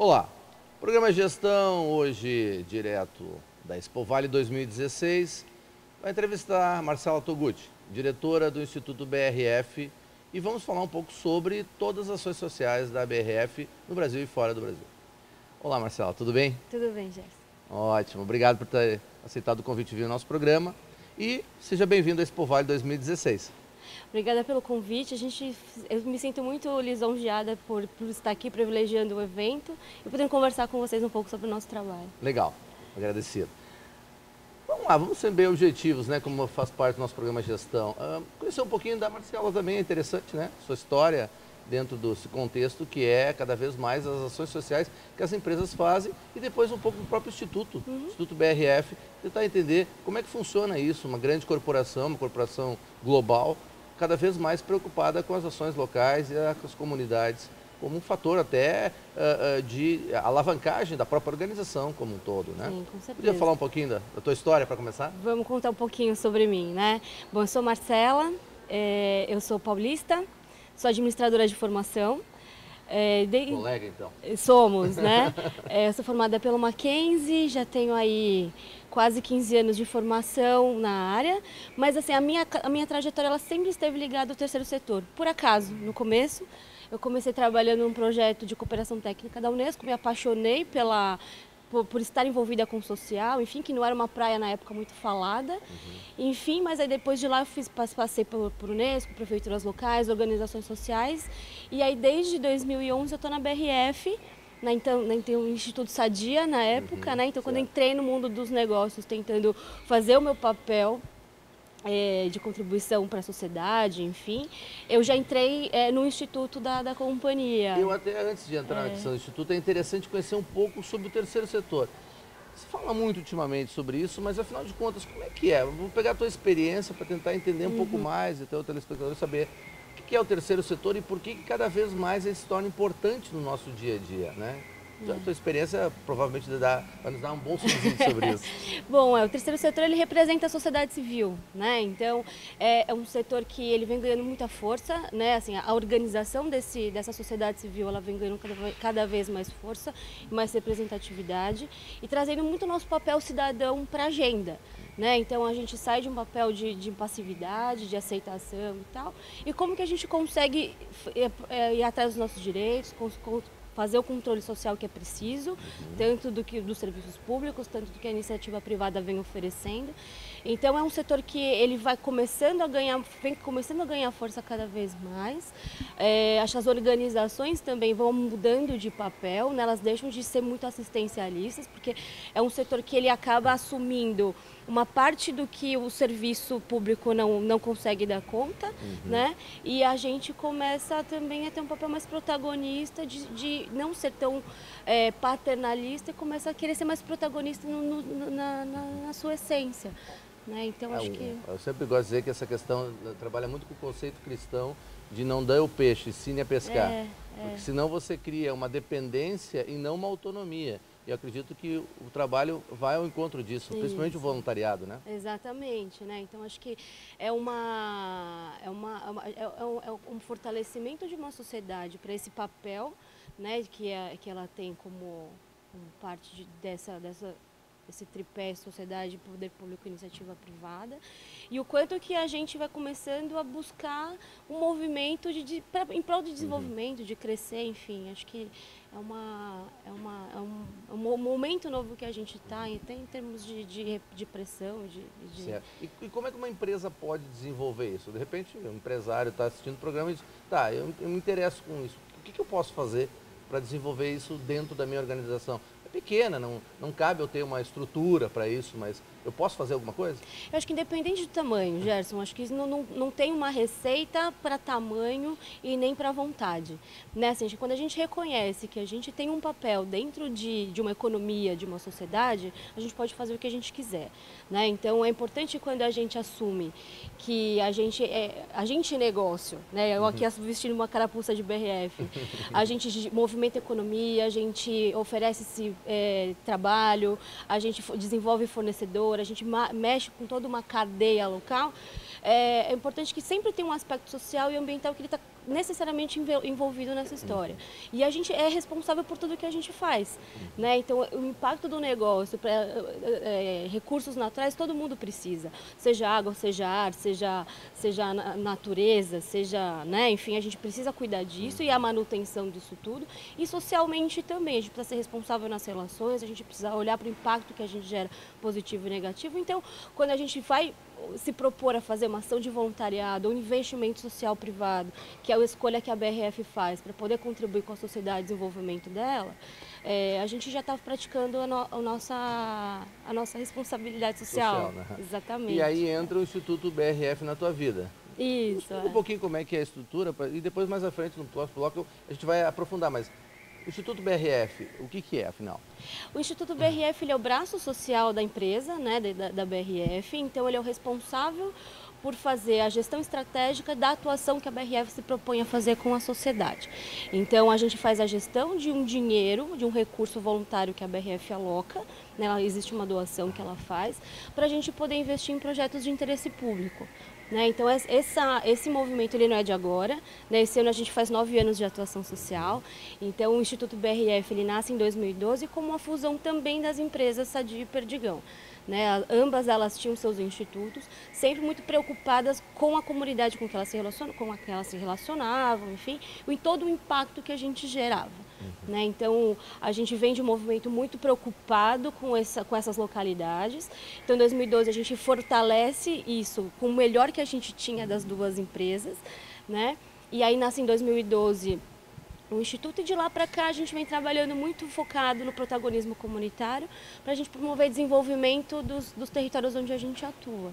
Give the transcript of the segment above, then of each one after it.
Olá, programa Gestão, hoje direto da Expo Vale 2016, vai entrevistar Marcela Toguchi, diretora do Instituto BRF, e vamos falar um pouco sobre todas as ações sociais da BRF no Brasil e fora do Brasil. Olá Marcela, tudo bem? Tudo bem, Gerson. Ótimo, obrigado por ter aceitado o convite de vir ao nosso programa e seja bem-vindo à Expo Vale 2016. Obrigada pelo convite. Eu me sinto muito lisonjeada por estar aqui privilegiando o evento e poder conversar com vocês um pouco sobre o nosso trabalho. Legal, agradecido. Vamos lá, vamos ser bem objetivos, né? Como faz parte do nosso programa Gestão. Conhecer um pouquinho da Marcela também é interessante, né? Sua história dentro desse contexto que é cada vez mais as ações sociais que as empresas fazem e depois um pouco do próprio Instituto, Instituto BRF, tentar entender como é que funciona isso, uma grande corporação, uma corporação global, cada vez mais preocupada com as ações locais e com as comunidades, como um fator até de alavancagem da própria organização como um todo, né? Sim, com certeza. Podia falar um pouquinho da tua história para começar? Vamos contar um pouquinho sobre mim, né? Bom, eu sou Marcela, eu sou paulista, sou administradora de formação. Colega, então. Somos, né? Eu sou formada pelo Mackenzie, já tenho aí quase 15 anos de formação na área, mas assim, a minha trajetória ela sempre esteve ligada ao terceiro setor. Por acaso, no começo, eu comecei trabalhando num projeto de cooperação técnica da Unesco, me apaixonei por estar envolvida com o social, enfim, que não era uma praia na época muito falada, enfim, mas aí depois de lá eu passei por Unesco, prefeituras locais, organizações sociais, e aí desde 2011 eu estou na BRF, então, o Instituto Sadia na época, né? Então, quando eu entrei no mundo dos negócios, tentando fazer o meu papel de contribuição para a sociedade, enfim, eu já entrei no Instituto da companhia. Eu até, antes de entrar na questão do Instituto, é interessante conhecer um pouco sobre o terceiro setor. Você fala muito ultimamente sobre isso, mas afinal de contas, como é que é? Vou pegar a tua experiência para tentar entender um pouco mais, e até o telespectador saber o que é o terceiro setor e por que cada vez mais ele se torna importante no nosso dia a dia, né? Então, a tua experiência provavelmente vai nos dar um bom subsídio sobre isso. Bom, o terceiro setor ele representa a sociedade civil, né? Então é um setor que ele vem ganhando muita força, né? Assim, a organização dessa sociedade civil ela vem ganhando cada vez mais força, mais representatividade e trazendo muito nosso papel cidadão para a agenda. Né? Então a gente sai de um papel de passividade, de aceitação e tal, e como que a gente consegue ir atrás dos nossos direitos, fazer o controle social que é preciso, tanto dos serviços públicos, tanto do que a iniciativa privada vem oferecendo. Então é um setor que ele vem começando a ganhar força cada vez mais. Acho que as organizações também vão mudando de papel, né? Elas deixam de ser muito assistencialistas, porque é um setor que ele acaba assumindo uma parte do que o serviço público não consegue dar conta, né? E a gente começa também a ter um papel mais protagonista de não ser tão paternalista e começa a querer ser mais protagonista na sua essência. Né? Então, acho que... Eu sempre gosto de dizer que essa questão trabalha muito com o conceito cristão de não dar o peixe, ensine a pescar. Porque senão você cria uma dependência e não uma autonomia. E eu acredito que o trabalho vai ao encontro disso, principalmente o voluntariado, né? Exatamente, né? Então acho que é um fortalecimento de uma sociedade para esse papel, né, que ela tem como parte esse tripé sociedade, poder público e iniciativa privada, e o quanto que a gente vai começando a buscar um movimento em prol de desenvolvimento, de crescer, enfim, acho que é um momento novo que a gente está, até em termos de pressão. Certo. E como é que uma empresa pode desenvolver isso? De repente, um empresário está assistindo o programa e diz, tá, eu me interesso com isso, o que eu posso fazer para desenvolver isso dentro da minha organização? Pequena, não cabe eu ter uma estrutura para isso, mas eu posso fazer alguma coisa? Eu acho que independente do tamanho, Gerson, acho que não tem uma receita para tamanho e nem para vontade. Né? Assim, quando a gente reconhece que a gente tem um papel dentro de uma economia, de uma sociedade, a gente pode fazer o que a gente quiser. Né? Então é importante quando a gente assume que a gente é negócio, né? Eu aqui vestindo uma carapuça de BRF, a gente movimenta a economia, a gente oferece trabalho, a gente desenvolve fornecedor, a gente mexe com toda uma cadeia local, é importante que sempre tenha um aspecto social e ambiental que ele está necessariamente envolvido nessa história. E a gente é responsável por tudo que a gente faz, né? Então, o impacto do negócio, recursos naturais, todo mundo precisa. Seja água, seja ar, seja natureza, seja, né? Enfim, a gente precisa cuidar disso e a manutenção disso tudo. E socialmente também, a gente precisa ser responsável nas relações, a gente precisa olhar para o impacto que a gente gera positivo e negativo. Então, quando a gente vai se propor a fazer uma ação de voluntariado ou investimento social privado, que é a escolha que a BRF faz para poder contribuir com a sociedade e desenvolvimento dela, a gente já está praticando a nossa responsabilidade social. Né? Exatamente. E aí entra o Instituto BRF na tua vida. Isso. Um pouquinho como é que é a estrutura, e depois mais à frente, no próximo bloco, a gente vai aprofundar, mas o Instituto BRF, o que é, afinal? O Instituto BRF ele é o braço social da empresa, né, da BRF, então ele é o responsável por fazer a gestão estratégica da atuação que a BRF se propõe a fazer com a sociedade. Então, a gente faz a gestão de um dinheiro, de um recurso voluntário que a BRF aloca, né, existe uma doação que ela faz, para a gente poder investir em projetos de interesse público. Né? Então, esse movimento ele não é de agora, né? Esse ano a gente faz 9 anos de atuação social, então o Instituto BRF ele nasce em 2012 como uma fusão também das empresas Sadia e Perdigão. Né? Ambas elas tinham seus institutos, sempre muito preocupadas com a comunidade com que elas se relacionavam, enfim, e todo o impacto que a gente gerava. Né? Então, a gente vem de um movimento muito preocupado com essas localidades. Então, em 2012, a gente fortalece isso com o melhor que a gente tinha das duas empresas. Né? E aí nasce em 2012 o Instituto, e de lá para cá a gente vem trabalhando muito focado no protagonismo comunitário para a gente promover desenvolvimento dos territórios onde a gente atua.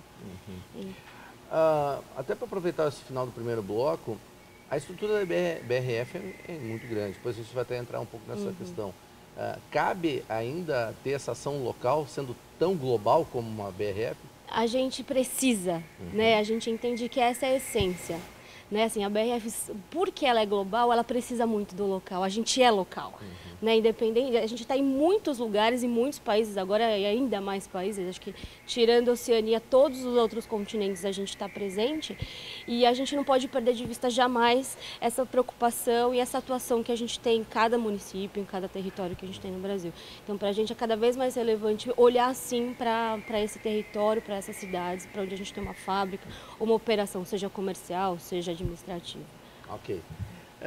Até para aproveitar esse final do primeiro bloco, a estrutura da BRF é muito grande, depois a gente vai até entrar um pouco nessa questão. Cabe ainda ter essa ação local sendo tão global como uma BRF? A gente precisa, né? A gente entende que essa é a essência. Né, assim, a BRF, porque ela é global, ela precisa muito do local, a gente é local. Né, independente, a gente está em muitos lugares, em muitos países, agora e ainda mais países, acho que tirando a Oceania, todos os outros continentes a gente está presente, e a gente não pode perder de vista jamais essa preocupação e essa atuação que a gente tem em cada município, em cada território que a gente tem no Brasil. Então, para a gente é cada vez mais relevante olhar assim para esse território, para essas cidades, para onde a gente tem uma fábrica, uma operação, seja comercial, seja administrativa. Ok.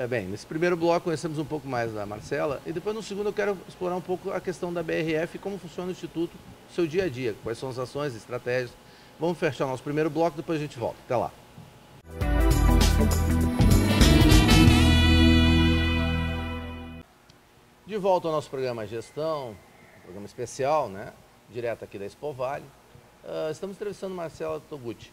Bem, nesse primeiro bloco conhecemos um pouco mais da Marcela e depois no segundo eu quero explorar um pouco a questão da BRF, como funciona o Instituto, o seu dia a dia, quais são as ações, estratégias. Vamos fechar o nosso primeiro bloco, depois a gente volta. Até lá. De volta ao nosso programa Gestão, programa especial, né? Direto aqui da Expo Vale. Estamos entrevistando Marcela Toguchi,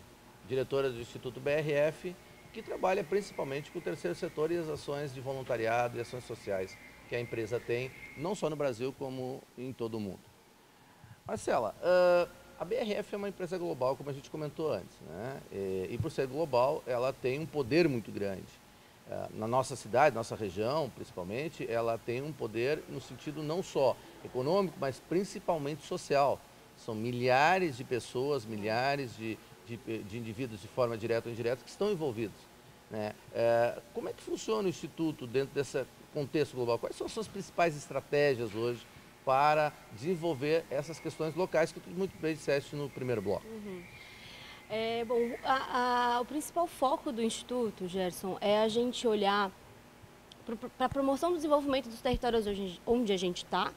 diretora do Instituto BRF, que trabalha principalmente com o terceiro setor e as ações de voluntariado e ações sociais que a empresa tem, não só no Brasil, como em todo o mundo. Marcela, a BRF é uma empresa global, como a gente comentou antes, né? E por ser global, ela tem um poder muito grande. Na nossa cidade, nossa região, principalmente, ela tem um poder no sentido não só econômico, mas principalmente social. São milhares de pessoas, milhares de indivíduos de forma direta ou indireta que estão envolvidos. Né? Como é que funciona o Instituto dentro desse contexto global? Quais são as suas principais estratégias hoje para desenvolver essas questões locais que tu muito bem disseste no primeiro bloco? Bom, o principal foco do Instituto, Gerson, é a gente olhar para a promoção do desenvolvimento dos territórios onde a gente está.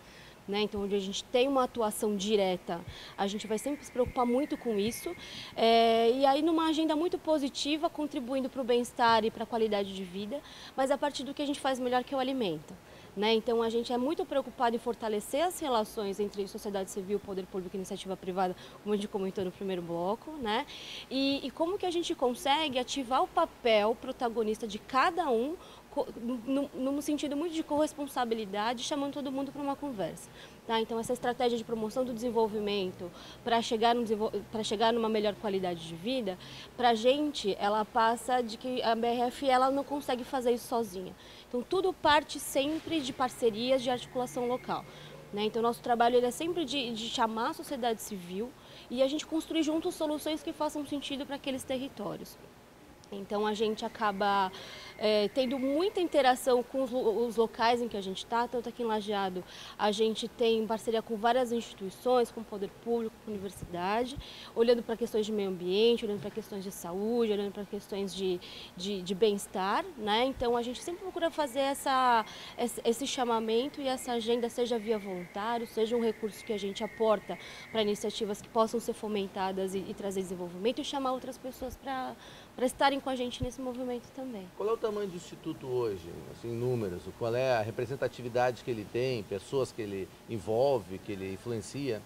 Né? Então, onde a gente tem uma atuação direta, a gente vai sempre se preocupar muito com isso. E aí, numa agenda muito positiva, contribuindo para o bem-estar e para a qualidade de vida, mas a partir do que a gente faz melhor, que é o alimento. Né? Então, a gente é muito preocupado em fortalecer as relações entre sociedade civil, poder público e iniciativa privada, como a gente comentou no primeiro bloco. Né? E como que a gente consegue ativar o papel protagonista de cada um, num sentido muito de corresponsabilidade, chamando todo mundo para uma conversa. Tá? Então, essa estratégia de promoção do desenvolvimento para chegar numa melhor qualidade de vida, para a gente, ela passa de que a BRF ela não consegue fazer isso sozinha. Então, tudo parte sempre de parcerias de articulação local. Né? Então, nosso trabalho ele é sempre de chamar a sociedade civil e a gente construir juntos soluções que façam sentido para aqueles territórios. Então a gente acaba tendo muita interação com os locais em que a gente está, tanto aqui em Lajeado a gente tem parceria com várias instituições, com o poder público, com a universidade, olhando para questões de meio ambiente, olhando para questões de saúde, olhando para questões de bem-estar, né? Então a gente sempre procura fazer esse chamamento e essa agenda, seja via voluntário, seja um recurso que a gente aporta para iniciativas que possam ser fomentadas e trazer desenvolvimento e chamar outras pessoas para estarem com a gente nesse movimento também. Qual é o tamanho do Instituto hoje, assim, em números? Qual é a representatividade que ele tem, pessoas que ele envolve, que ele influencia?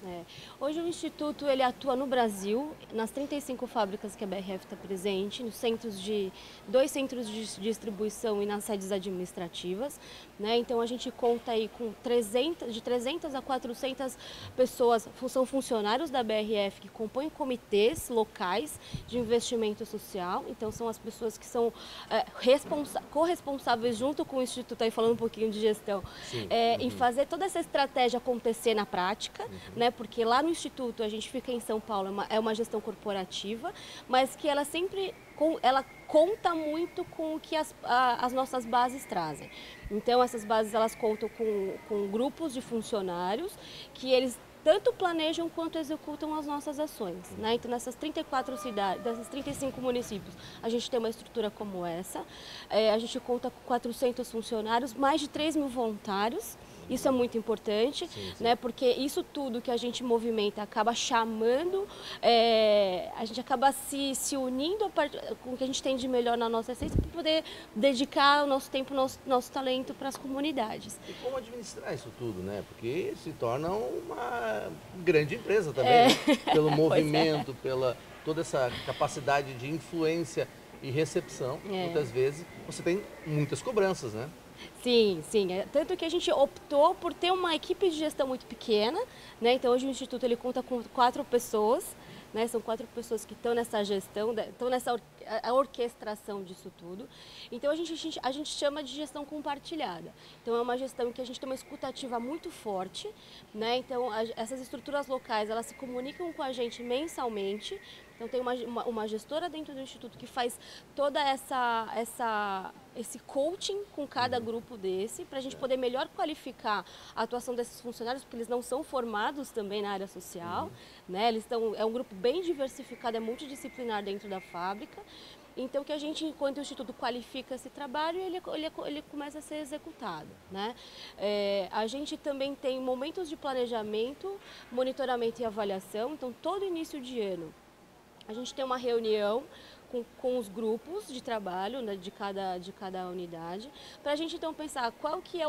Hoje o Instituto ele atua no Brasil, nas 35 fábricas que a BRF está presente, nos dois centros de distribuição e nas sedes administrativas, né? Então a gente conta aí com de 300 a 400 pessoas, são funcionários da BRF que compõem comitês locais de investimento social. Então são as pessoas que são corresponsáveis junto com o Instituto, aí falando um pouquinho de gestão, em fazer toda essa estratégia acontecer na prática, né? Porque lá no Instituto a gente fica em São Paulo, é uma gestão corporativa, mas que ela sempre conta muito com o que as nossas bases trazem. Então essas bases elas contam com grupos de funcionários que eles tanto planejam quanto executam as nossas ações, né? Então, nessas 34 cidades, dessas 35 municípios, a gente tem uma estrutura como essa. A gente conta com 400 funcionários, mais de 3 mil voluntários. Isso é muito importante, né? Porque isso tudo que a gente movimenta acaba chamando, a gente acaba se unindo com o que a gente tem de melhor na nossa essência para poder dedicar o nosso tempo, nosso talento para as comunidades. E como administrar isso tudo, né? Porque se torna uma grande empresa também, né? Pelo movimento, pela toda essa capacidade de influência e recepção. Muitas vezes você tem muitas cobranças, né? Sim, sim. Tanto que a gente optou por ter uma equipe de gestão muito pequena, né? Então hoje o Instituto ele conta com 4 pessoas, né? São 4 pessoas que estão nessa gestão, estão nessa orquestração disso tudo. Então a gente chama de gestão compartilhada. Então é uma gestão em que a gente tem uma escutativa muito forte, né? Então essas estruturas locais elas se comunicam com a gente mensalmente. Então tem uma gestora dentro do Instituto que faz toda esse coaching com cada grupo desse, para a gente poder melhor qualificar a atuação desses funcionários, porque eles não são formados também na área social, né? É um grupo bem diversificado, é multidisciplinar dentro da fábrica. Então, que a gente, enquanto o Instituto qualifica esse trabalho, ele começa a ser executado, né? A gente também tem momentos de planejamento, monitoramento e avaliação. Então, todo início de ano, a gente tem uma reunião com os grupos de trabalho, né, de cada unidade, para a gente então pensar qual que é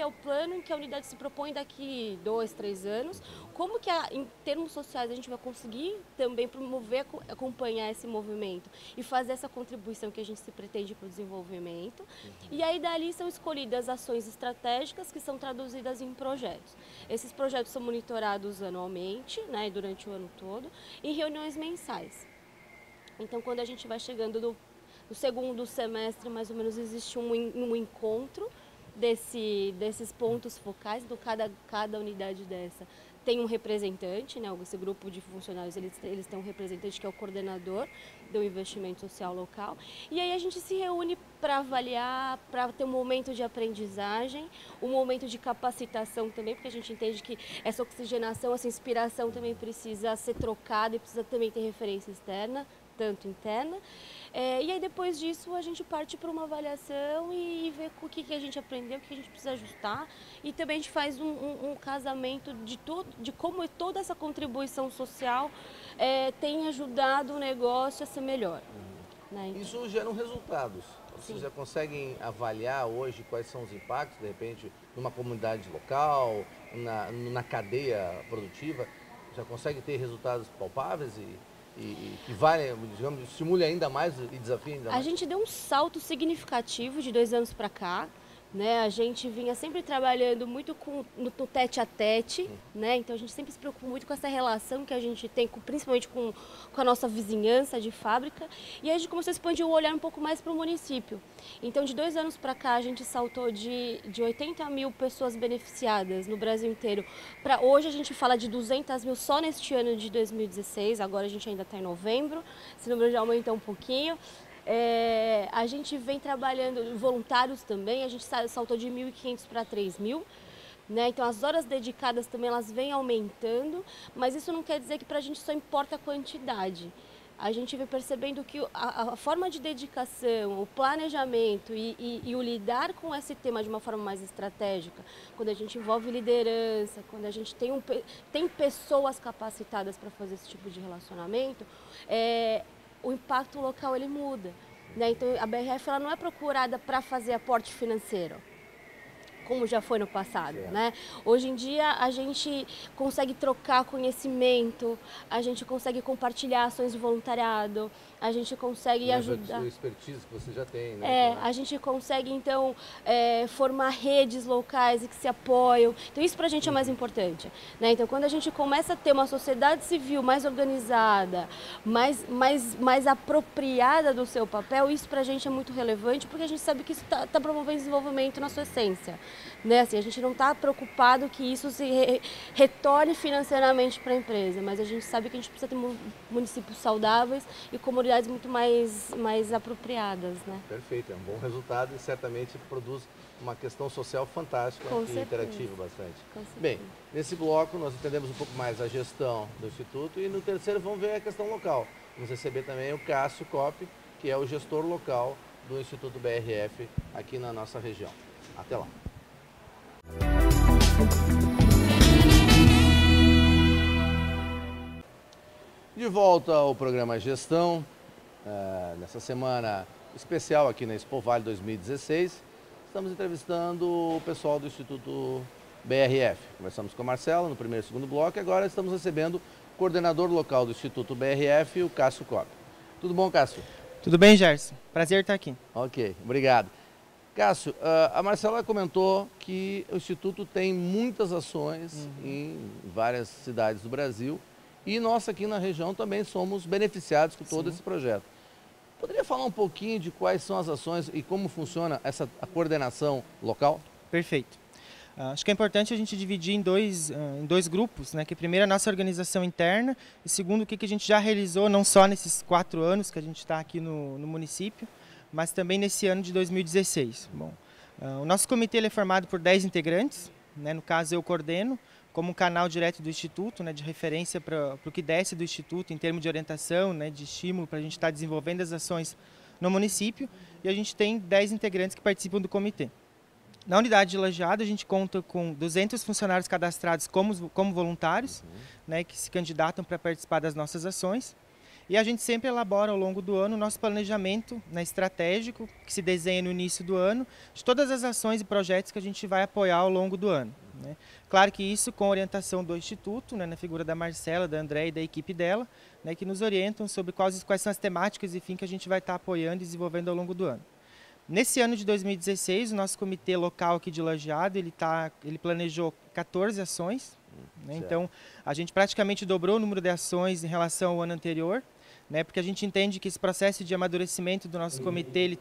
o plano que a unidade se propõe daqui 2, 3 anos, como que em termos sociais a gente vai conseguir também promover, acompanhar esse movimento e fazer essa contribuição que a gente se pretende para o desenvolvimento. E aí dali são escolhidas ações estratégicas que são traduzidas em projetos. Esses projetos são monitorados anualmente, né, durante o ano todo, em reuniões mensais. Então, quando a gente vai chegando no segundo semestre, mais ou menos, existe um encontro desses pontos focais. Então, cada unidade dessa tem um representante, né? Esse grupo de funcionários, eles têm um representante que é o coordenador do investimento social local. E aí a gente se reúne para avaliar, para ter um momento de aprendizagem, um momento de capacitação também, porque a gente entende que essa oxigenação, essa inspiração também precisa ser trocada e precisa também ter referência externa, tanto interna. E aí depois disso a gente parte para uma avaliação e vê o que a gente aprendeu, o que a gente precisa ajustar, e também a gente faz um casamento de como toda essa contribuição social tem ajudado o negócio a ser melhor. Né? Então, isso gera resultados. Vocês já conseguem avaliar hoje quais são os impactos, de repente, numa comunidade local, na cadeia produtiva? Já consegue ter resultados palpáveis e que digamos, estimule ainda mais e desafie ainda mais? A gente deu um salto significativo de 2 anos para cá, né? A gente vinha sempre trabalhando muito no tete a tete, né? Então a gente sempre se preocupa muito com essa relação que a gente tem, principalmente com a nossa vizinhança de fábrica. E aí a gente começou a expandir o olhar um pouco mais para o município. Então de 2 anos para cá a gente saltou de 80 mil pessoas beneficiadas no Brasil inteiro para hoje a gente fala de 200 mil só neste ano de 2016, agora a gente ainda está em novembro, esse número já aumentou um pouquinho. A gente vem trabalhando, voluntários também, a gente saltou de 1.500 para 3.000, né? Então as horas dedicadas também elas vêm aumentando, mas isso não quer dizer que para a gente só importa a quantidade. A gente vem percebendo que a forma de dedicação, o planejamento e o lidar com esse tema de uma forma mais estratégica, quando a gente envolve liderança, quando a gente tem pessoas capacitadas para fazer esse tipo de relacionamento, o impacto local ele muda, né? Então a BRF ela não é procurada para fazer aporte financeiro, como já foi no passado, né? Hoje em dia a gente consegue trocar conhecimento, a gente consegue compartilhar ações de voluntariado, a gente consegue ajudar. A expertise que você já tem, né? A gente consegue então formar redes locais e que se apoiam. Então isso para a gente é mais importante, né? Então quando a gente começa a ter uma sociedade civil mais organizada, mais apropriada do seu papel, isso para a gente é muito relevante porque a gente sabe que isso tá promovendo desenvolvimento na sua essência. Né? Assim, a gente não está preocupado que isso se retorne financeiramente para a empresa, mas a gente sabe que a gente precisa ter municípios saudáveis e comunidades muito mais apropriadas. Né? Perfeito, é um bom resultado e certamente produz uma questão social fantástica e interativa bastante. Bem, nesse bloco nós entendemos um pouco mais a gestão do Instituto e no terceiro vamos ver a questão local. Vamos receber também o Cássio Kopp, que é o gestor local do Instituto BRF aqui na nossa região. Até lá. De volta ao programa Gestão, nessa semana especial aqui na Expo Vale 2016, estamos entrevistando o pessoal do Instituto BRF. Conversamos com a Marcela no primeiro e segundo bloco e agora estamos recebendo o coordenador local do Instituto BRF, o Cássio Kopp. Tudo bom, Cássio? Tudo bem, Gerson. Prazer estar aqui. Ok, obrigado. Cássio, a Marcela comentou que o Instituto tem muitas ações em várias cidades do Brasil e nós aqui na região também somos beneficiados com todo esse projeto. Poderia falar um pouquinho de quais são as ações e como funciona a coordenação local? Perfeito. Acho que é importante a gente dividir em dois grupos, né? Que primeiro a nossa organização interna e segundo o que a gente já realizou, não só nesses 4 anos que a gente está aqui no município, mas também nesse ano de 2016. Bom, o nosso comitê ele é formado por 10 integrantes, né? No caso eu coordeno como um canal direto do Instituto, né? De referência para o que desce do Instituto em termos de orientação, né? De estímulo para a gente estar desenvolvendo as ações no município e a gente tem 10 integrantes que participam do comitê. Na unidade de Lajeado a gente conta com 200 funcionários cadastrados como voluntários, né? Que se candidatam para participar das nossas ações. E a gente sempre elabora ao longo do ano o nosso planejamento, né, estratégico, que se desenha no início do ano, de todas as ações e projetos que a gente vai apoiar ao longo do ano. Né? Claro que isso com orientação do Instituto, né, na figura da Marcela, da André e da equipe dela, né, que nos orientam sobre quais são as temáticas e fim que a gente vai estar apoiando e desenvolvendo ao longo do ano. Nesse ano de 2016, o nosso comitê local aqui de Lajeado, ele planejou 14 ações, né? Então a gente praticamente dobrou o número de ações em relação ao ano anterior, né? Porque a gente entende que esse processo de amadurecimento do nosso comitê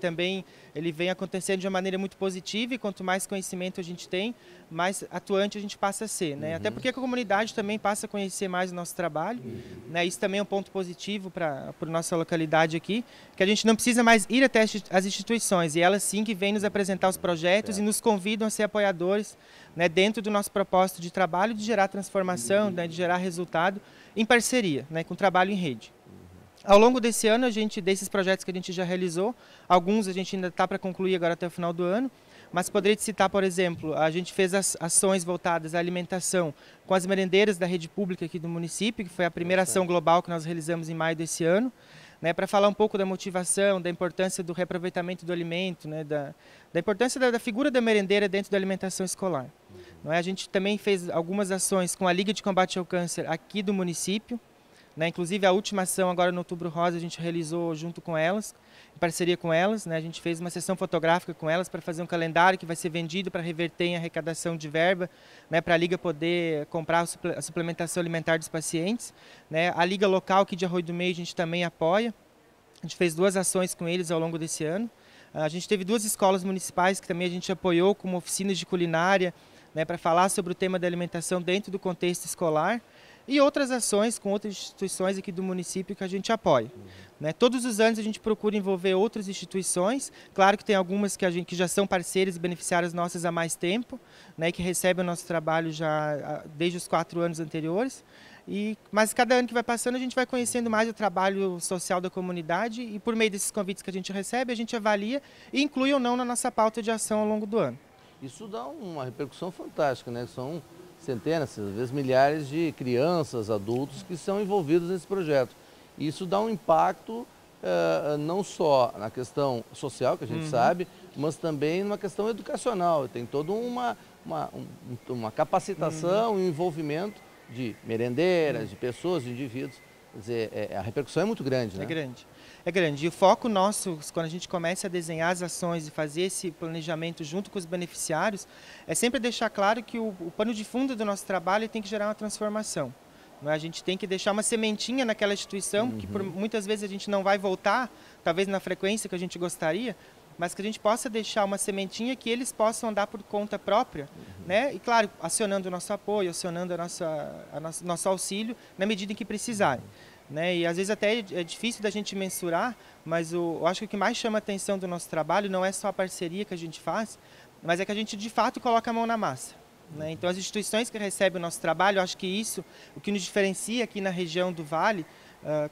ele vem acontecendo de uma maneira muito positiva e quanto mais conhecimento a gente tem, mais atuante a gente passa a ser, né? Até porque a comunidade também passa a conhecer mais o nosso trabalho, né? Isso também é um ponto positivo para a nossa localidade aqui, que a gente não precisa mais ir até as instituições e elas sim que vêm nos apresentar os projetos e nos convidam a ser apoiadores, né? Dentro do nosso propósito de trabalho de gerar transformação, né? De gerar resultado em parceria, né? Com trabalho em rede. Ao longo desse ano, desses projetos que a gente já realizou, alguns a gente ainda está para concluir agora até o final do ano, mas poderia te citar, por exemplo, a gente fez ações voltadas à alimentação com as merendeiras da rede pública aqui do município, que foi a primeira ação global que nós realizamos em maio desse ano, né, para falar um pouco da motivação, da importância do reaproveitamento do alimento, né, da importância da figura da merendeira dentro da alimentação escolar. Não é? A gente também fez algumas ações com a Liga de Combate ao Câncer aqui do município, né? Inclusive a última ação agora no Outubro Rosa a gente realizou junto com elas, em parceria com elas, né? A gente fez uma sessão fotográfica com elas para fazer um calendário que vai ser vendido para reverter em arrecadação de verba, né? Para a Liga poder comprar a suplementação alimentar dos pacientes, né? A Liga Local aqui de Arroio do Meio a gente também apoia. A gente fez 2 ações com eles ao longo desse ano. A gente teve 2 escolas municipais que também a gente apoiou como oficinas de culinária, né, para falar sobre o tema da alimentação dentro do contexto escolar, e outras ações com outras instituições aqui do município que a gente apoia. Né? Todos os anos a gente procura envolver outras instituições, claro que tem algumas que já são parceiras e beneficiárias nossas há mais tempo, né, que recebem o nosso trabalho já desde os 4 anos anteriores, mas cada ano que vai passando a gente vai conhecendo mais o trabalho social da comunidade e por meio desses convites que a gente recebe, a gente avalia e inclui ou não na nossa pauta de ação ao longo do ano. Isso dá uma repercussão fantástica, né? São centenas, às vezes milhares de crianças, adultos que são envolvidos nesse projeto. E isso dá um impacto não só na questão social, que a gente sabe, mas também numa questão educacional. Tem toda uma capacitação e um envolvimento de merendeiras, de pessoas, de indivíduos. Quer dizer, a repercussão é muito grande, né? É grande. É grande. E o foco nosso, quando a gente começa a desenhar as ações e fazer esse planejamento junto com os beneficiários, é sempre deixar claro que o pano de fundo do nosso trabalho tem que gerar uma transformação. Não é? A gente tem que deixar uma sementinha naquela instituição, que muitas vezes a gente não vai voltar, talvez na frequência que a gente gostaria, mas que a gente possa deixar uma sementinha que eles possam andar por conta própria, né? E claro, acionando o nosso apoio, acionando nosso auxílio na medida em que precisarem. Né? E às vezes até é difícil da gente mensurar, mas eu acho que o que mais chama a atenção do nosso trabalho não é só a parceria que a gente faz, mas é que a gente de fato coloca a mão na massa. Né? Então as instituições que recebem o nosso trabalho, eu acho que isso, o que nos diferencia aqui na região do Vale,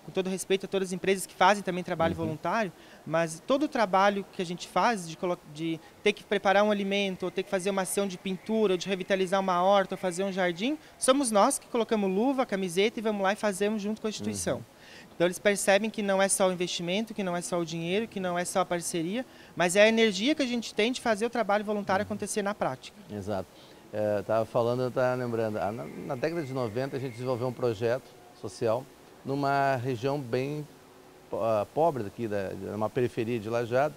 com todo respeito a todas as empresas que fazem também trabalho voluntário, mas todo o trabalho que a gente faz de ter que preparar um alimento, ou ter que fazer uma ação de pintura, ou de revitalizar uma horta, ou fazer um jardim, somos nós que colocamos luva, camiseta e vamos lá e fazemos junto com a instituição. Então eles percebem que não é só o investimento, que não é só o dinheiro, que não é só a parceria, mas é a energia que a gente tem de fazer o trabalho voluntário acontecer na prática. Exato. Estava falando, eu estava lembrando, na década de 90 a gente desenvolveu um projeto social numa região bem pobre daqui, numa periferia de Lajeado,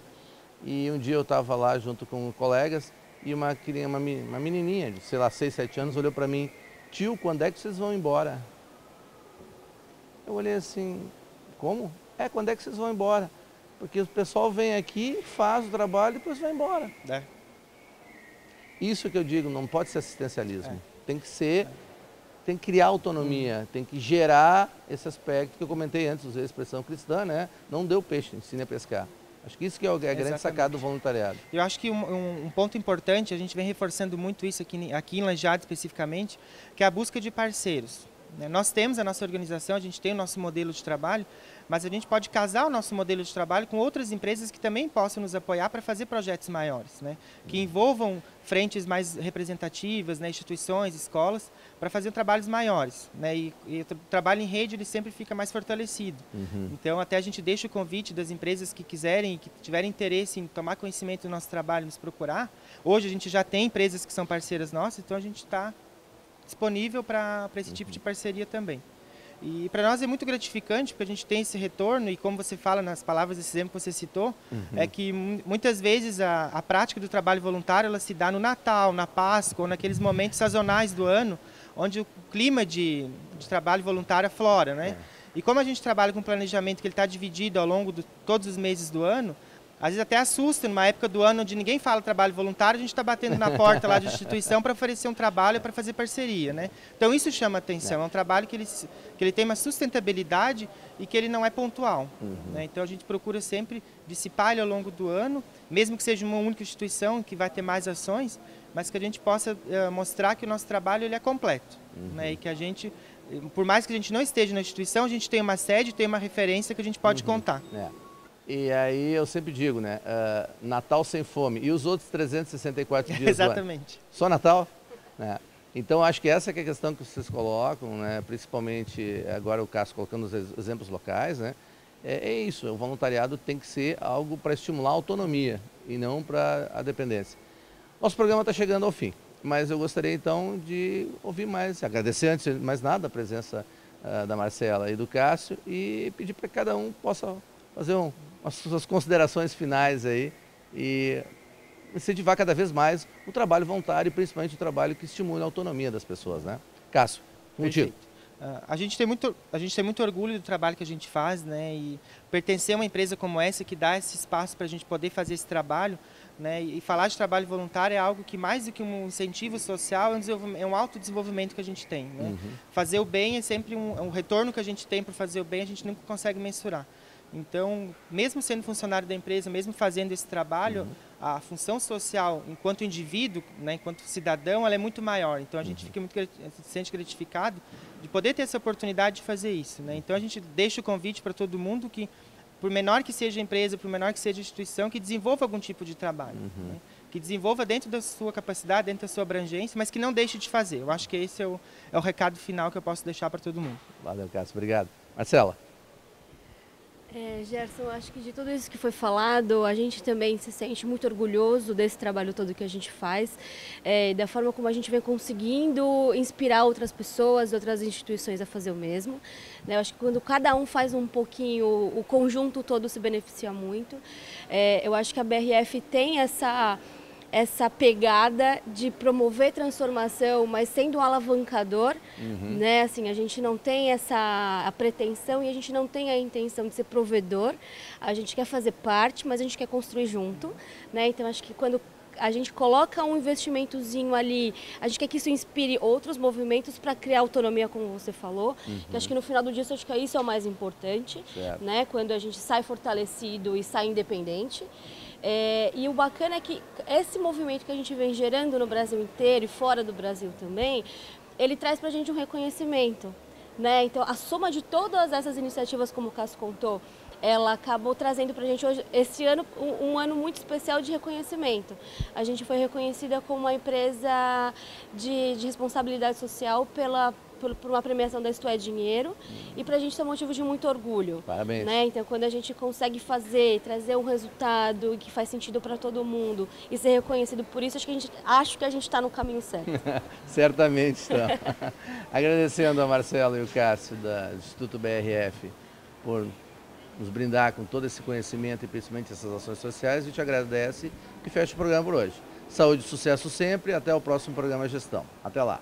e um dia eu estava lá junto com colegas e uma menininha de, sei lá, 6, 7 anos olhou para mim: tio, quando é que vocês vão embora? Eu olhei assim: como? Quando é que vocês vão embora? Porque o pessoal vem aqui, faz o trabalho e depois vai embora. Isso que eu digo, não pode ser assistencialismo, tem que ser... Tem que criar autonomia, tem que gerar esse aspecto que eu comentei antes, usei a expressão cristã, né? Não dê o peixe, ensine a pescar. Acho que isso que é a grande sacada do voluntariado. Eu acho que um ponto importante, a gente vem reforçando muito isso aqui em Lajeado especificamente, que é a busca de parceiros. Nós temos a nossa organização, a gente tem o nosso modelo de trabalho, mas a gente pode casar o nosso modelo de trabalho com outras empresas que também possam nos apoiar para fazer projetos maiores, né? Que envolvam frentes mais representativas, né? Instituições, escolas, para fazer trabalhos maiores, né? E o trabalho em rede ele sempre fica mais fortalecido. Então até a gente deixa o convite das empresas que quiserem e que tiverem interesse em tomar conhecimento do nosso trabalho, nos procurar. Hoje a gente já tem empresas que são parceiras nossas, então a gente está disponível para esse tipo de parceria também. E para nós é muito gratificante, porque a gente tem esse retorno, e como você fala nas palavras desse exemplo que você citou, é que muitas vezes a prática do trabalho voluntário ela se dá no Natal, na Páscoa, ou naqueles momentos sazonais do ano, onde o clima de trabalho voluntário aflora, né? E como a gente trabalha com planejamento que ele está dividido ao longo de todos os meses do ano, às vezes até assusta, numa época do ano onde ninguém fala trabalho voluntário, a gente está batendo na porta lá de instituição para oferecer um trabalho, para fazer parceria, né? Então isso chama atenção, é um trabalho que ele tem uma sustentabilidade e que ele não é pontual. Né? Então a gente procura sempre dissipar ele ao longo do ano, mesmo que seja uma única instituição que vai ter mais ações, mas que a gente possa mostrar que o nosso trabalho ele é completo. Né? E que a gente, por mais que a gente não esteja na instituição, a gente tem uma sede, tem uma referência que a gente pode contar. E aí eu sempre digo, né, Natal sem fome. E os outros 364 dias Exatamente. do ano? Só Natal? Né? Então acho que essa que é a questão que vocês colocam, né, principalmente agora o Cássio colocando os exemplos locais, né, é isso, o voluntariado tem que ser algo para estimular a autonomia e não para a dependência. Nosso programa está chegando ao fim, mas eu gostaria então de ouvir mais, agradecer antes de mais nada a presença da Marcela e do Cássio e pedir para que cada um possa fazer as suas considerações finais aí e incentivar cada vez mais o trabalho voluntário e principalmente o trabalho que estimula a autonomia das pessoas, né? Cássio, contigo. A gente tem muito orgulho do trabalho que a gente faz, né? E pertencer a uma empresa como essa que dá esse espaço para a gente poder fazer esse trabalho, né? E falar de trabalho voluntário é algo que mais do que um incentivo social é um autodesenvolvimento que a gente tem, né? Fazer o bem é sempre um retorno que a gente tem para fazer o bem, a gente nunca consegue mensurar. Então, mesmo sendo funcionário da empresa, mesmo fazendo esse trabalho, a função social, enquanto indivíduo, né, enquanto cidadão, ela é muito maior. Então, a gente se sente gratificado de poder ter essa oportunidade de fazer isso, né? Então, a gente deixa o convite para todo mundo que, por menor que seja a empresa, por menor que seja a instituição, que desenvolva algum tipo de trabalho. Né? Que desenvolva dentro da sua capacidade, dentro da sua abrangência, mas que não deixe de fazer. Eu acho que esse é o recado final que eu posso deixar para todo mundo. Valeu, Cássio. Obrigado. Marcela. Gerson, acho que de tudo isso que foi falado, a gente também se sente muito orgulhoso desse trabalho todo que a gente faz, da forma como a gente vem conseguindo inspirar outras pessoas, outras instituições a fazer o mesmo. Eu acho que quando cada um faz um pouquinho, o conjunto todo se beneficia muito. Eu acho que a BRF tem essa pegada de promover transformação, mas sendo um alavancador, né? Assim, a gente não tem a pretensão e a gente não tem a intenção de ser provedor. A gente quer fazer parte, mas a gente quer construir junto, né? Então, acho que quando a gente coloca um investimentozinho ali, a gente quer que isso inspire outros movimentos para criar autonomia, como você falou. Que acho que no final do dia, acho que isso é o mais importante, né? Quando a gente sai fortalecido e sai independente. E o bacana é que esse movimento que a gente vem gerando no Brasil inteiro e fora do Brasil também, ele traz para a gente um reconhecimento, né? Então, a soma de todas essas iniciativas, como o Cássio contou, ela acabou trazendo para a gente hoje, esse ano, um ano muito especial de reconhecimento. A gente foi reconhecida como uma empresa de responsabilidade social por uma premiação da Isto é Dinheiro, e para a gente é um motivo de muito orgulho. Parabéns. Né? Então, quando a gente consegue trazer um resultado que faz sentido para todo mundo e ser reconhecido por isso, acho que a gente está no caminho certo. Certamente está. Agradecendo a Marcela e o Cássio do Instituto BRF por nos brindar com todo esse conhecimento e principalmente essas ações sociais, a gente agradece e fecha o programa por hoje. Saúde e sucesso sempre, até o próximo programa Gestão. Até lá.